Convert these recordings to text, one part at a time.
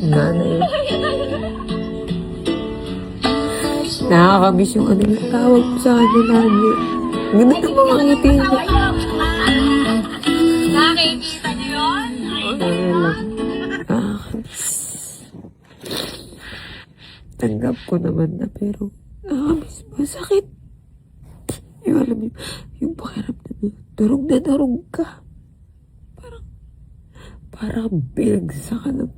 nanay. Nakakamiss yung ano yung tawag ko sa kanya lagi. Ganda ng mga ngiti niya. Nakikita niyo yun? Wala. Nakakamiss. Tanggap ko naman na pero nakakamiss. Masakit. Yung alam mo, yung pakiramdam mo, durog na durog ka. Parang binagsa ka ng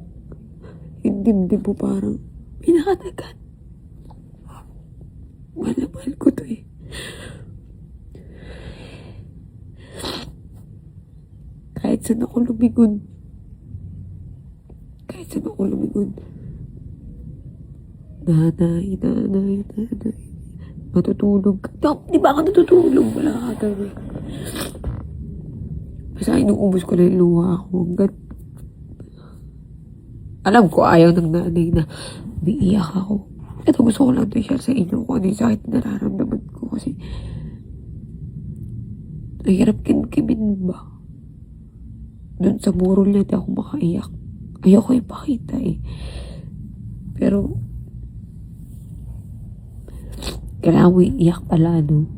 yung dibdib mo parang pinakadagan. Mahal ko to eh. Kahit saan ako lumigon. Nanay. Matutulog ka. Di ba ako natutulog? Wala ka talaga. Basta inuubos ko na yung luha ko. Hanggat alam ko ayaw ng nanay na umiiyak ako. Ito gusto ko lang to share sa inyo kung ano yung sakit na nararamdaman ko kasi nahirap kinkimin ba? Doon sa burol niya di ako makaiyak. Ayoko ipakita eh. Pero kailangan mo iiyak pala, no?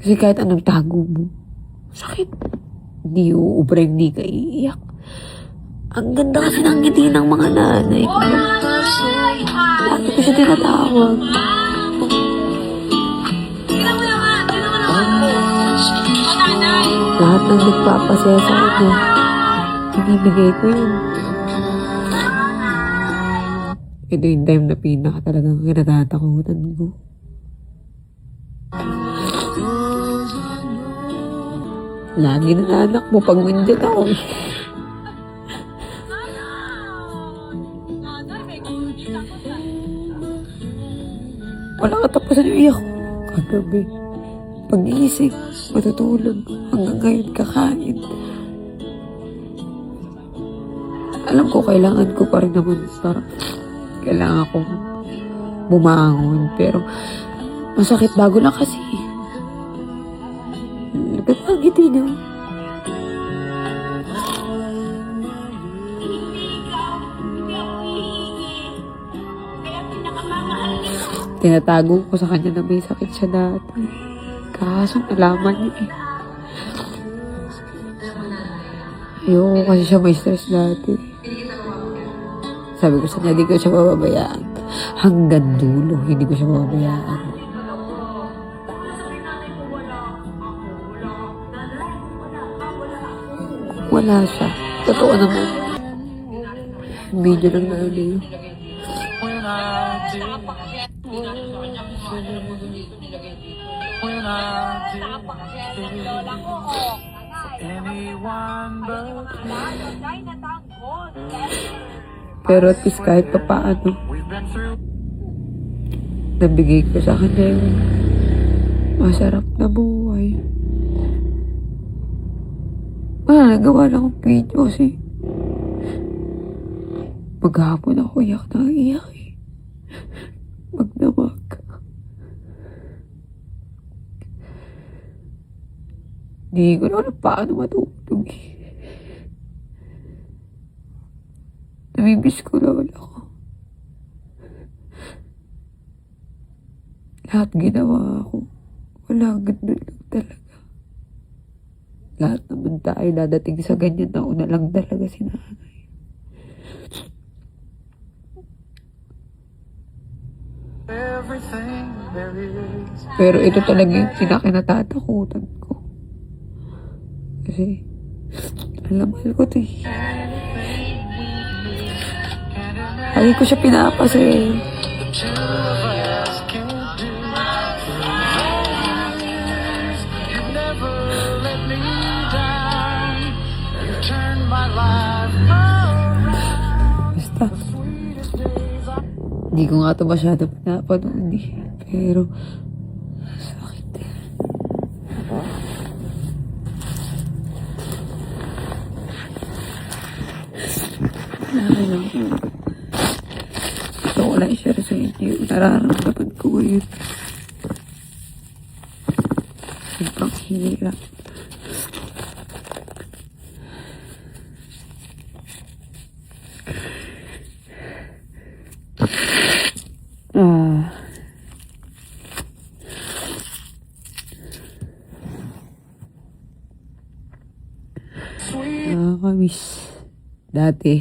Kasi kahit anong tago mo, sakit. Hindi uubra, hindi ka iiyak. Ang ganda kasi ng ngiti ng mga nanay. Lagi ko siya tinatawag. Lahat ng nagpapasaya sa kanya, binibigay ko yun. Ito yung time na pinaka talagang kinatatakutan ko. Lagi na anak mo pag nandyan ako. Wala katapusan yung iyak. Kagabi, pag-iisip, matutulog, hanggang ngayon kakain. Alam ko, kailangan ko pa rin naman para kailangan akong bumangon. Pero masakit bago lang kasi. Nagpapagiti niya. Tinatago ko sa kanya na may sakit siya dati. Kaso nalaman niya eh. Ayoko kasi siya may stress dati. Sabi ko sa kanya, di ko siya mababayaan. Hanggang dulo, hindi ko siya mababayaan. Wala siya. Totoo naman. Video ng nanay. Pero at least kahit pa paano, nabigay ko sa kanya yung masarap na buhay. Wala, nagawa lang akong video kasi maghapon ako iyak na iyak eh. Magdamag. Hindi ko na alam paano matutulog eh. Namimiss ko naman ako. Lahat ginawa ko. Wala, ganun lang talaga. Lahat naman tayo dadating sa ganyan na una lang talaga si nanay. Pero ito talaga yung pinakinatatakutan ko. Kasi, mahal ko to eh. Lagi ko siya pinapasaya. Basta, hindi ko nga ito masyado pinapanood eh. Pero, sakit eh. Wala lang. Gusto ko lang i-share sa inyo yung nararamdaman ko ngayon. Yung panghihirap. Ah. Nakakamiss. Dati,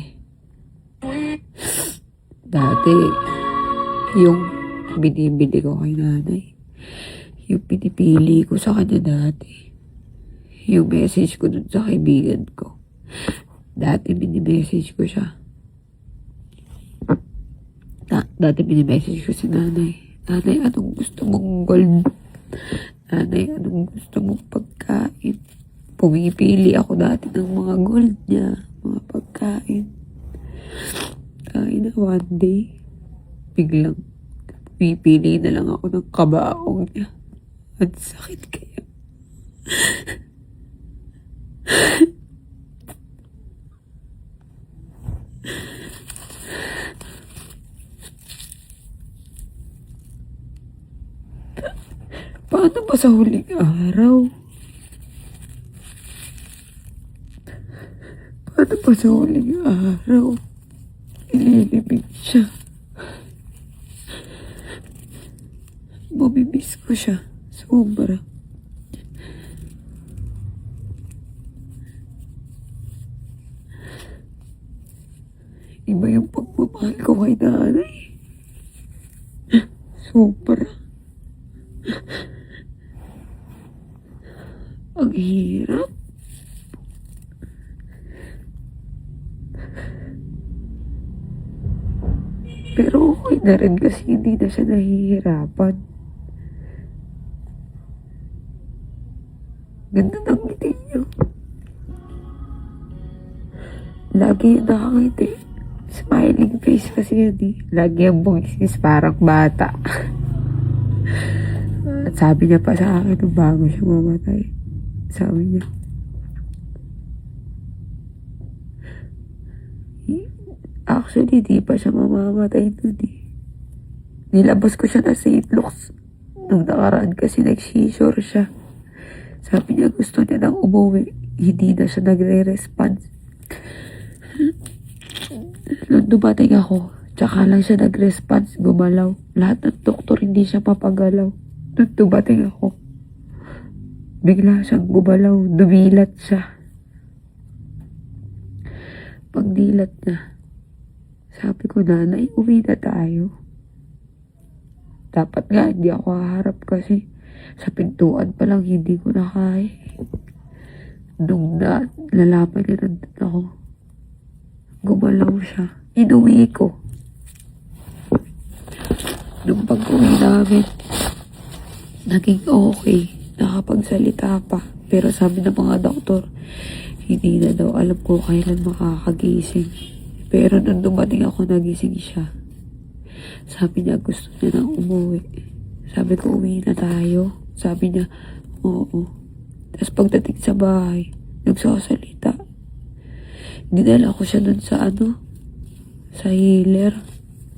yung binibili ko kay nanay, yung pinipili ko sa kanya dati, yung message ko dun sa kaibigan ko, dati binimessage ko siya. Dati binimessage ko si nanay. Nanay, anong gusto mong gold? Nanay, anong gusto mong pagkain? Pumipili ako dati ng mga gold niya, mga pagkain. Tayo na one day, biglang pumipili na lang ako ng kabaong niya. Ang sakit kaya. Paano ba sa huling araw? Paano ba sa huling araw? Ililibig siya. Mamimiss ko siya. Sobra. Iba yung pagmamahal ko kay nanay. Sobra. Ang hirap. Pero okay na rin kasi hindi na siya nahihirapan. Ganda ng ngiti niyo. Lagi yung nakangiti. Smiling face kasi yun eh. Lagi yung bungis parang bata. At sabi niya pa sa akin nung bago siya mamatay. Sabi niya, actually, di pa siya mamamatay dun eh. Nilabas ko siya na St. Luke's. Nung nakaraan kasi nag-seizure siya. Sabi niya gusto niya nang umuwi. Hindi na siya nagre-response. Nung dumating ako, tsaka lang siya nag-response, gumalaw. Lahat ng doktor hindi siya papagalaw. Nung dumating ako, bigla siyang gumalaw, dumilat siya. Pagdilat niya, sabi ko, nanay, uwi na tayo. Dapat nga, hindi ako haharap kasi sa pintuan pa lang hindi ko na kaya. Nung nalalaman niya nandun ako, gumalaw siya. Inuwi ko. Nung pag-uwi namin, naging okay. Nakapagsalita pa. Pero sabi ng mga doktor, hindi na daw alam ko kailan makakagising. Pero nung dumating ako, nagising siya. Sabi niya gusto niya nang umuwi. Sabi ko, uwi na tayo. Sabi niya, oo. Tapos pagdating sa bahay, nagsasalita. Dinala ko siya dun sa sa healer.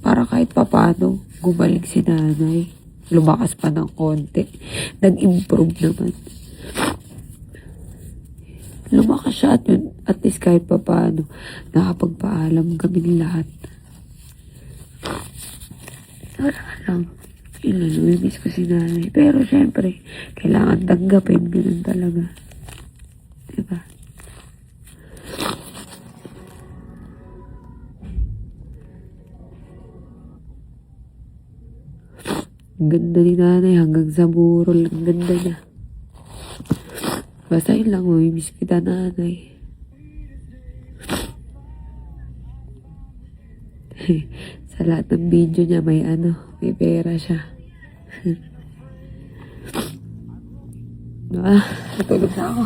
Para kahit papano, gumaling si nanay. Lumakas pa ng konti. Nag-improve naman. Lumakas siya at yun, at least kahit papano, nakapagpaalam kami lahat. Wala lang. Namimiss ko si nanay. Pero syempre, kailangan tanggapin. Ganun talaga. Diba? Ang ganda ni nanay. Hanggang sa burol. Ang ganda niya. Basta yun lang. Mamimiss kita, nanay. Sa lahat ng video niya, may may pera siya. Natulog na ako.